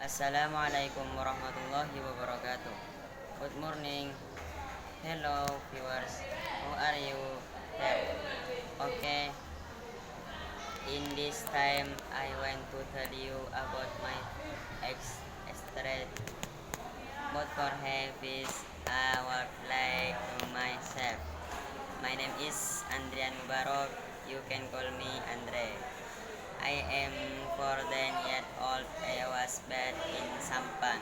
Assalamualaikum warahmatullahi wabarakatuh. Good morning. Hello viewers. How are you there? Okay. In this time I want to tell you about my ex-straight but for habits I work like myself. My name is Andrian Mubarak. You can call me Andre. I am 14 years old. I was born in Sampang.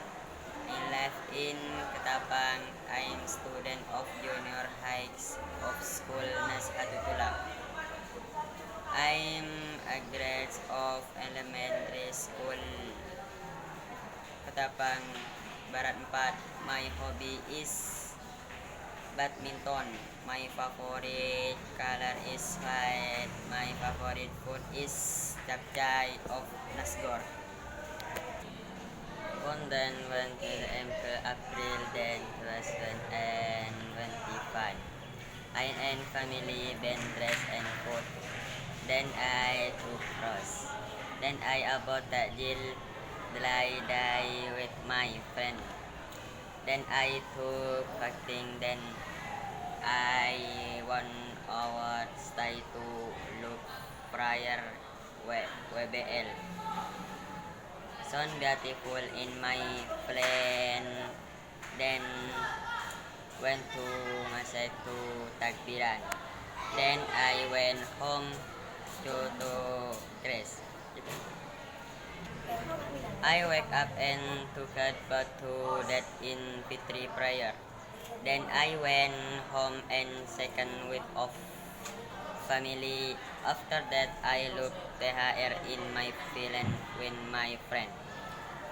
I live in Ketapang. I am student of junior high of school Nashatutulak. I am a grade of elementary school Ketapang Barat 4. My hobby is badminton. My favorite color is white. My favorite food is capcay of Nasgor. On then went to the April then 2025. I and family band dress and food. Then I took cross. Then I about the Jill day with my friend. Then I took acting. Then I 1 hour stay to look prior WBL. Sound beautiful in my plan. Then went to Masay to Tagbiran. Then I went home to Chris. I wake up and took a bath to that in Fitri prayer. Then I went home and second week of family. After that I looked THR in my feeling with my friend.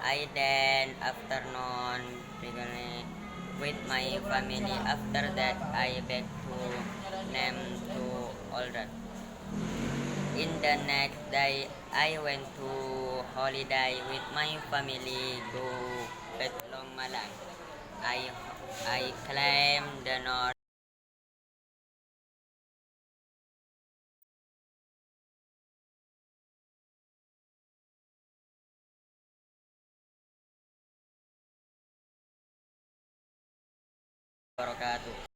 I then afternoon beginning with my family. After that I back to name to older. In the next day I went to holiday with my family to Petlong Malang. I climbed the north wabarakatuh.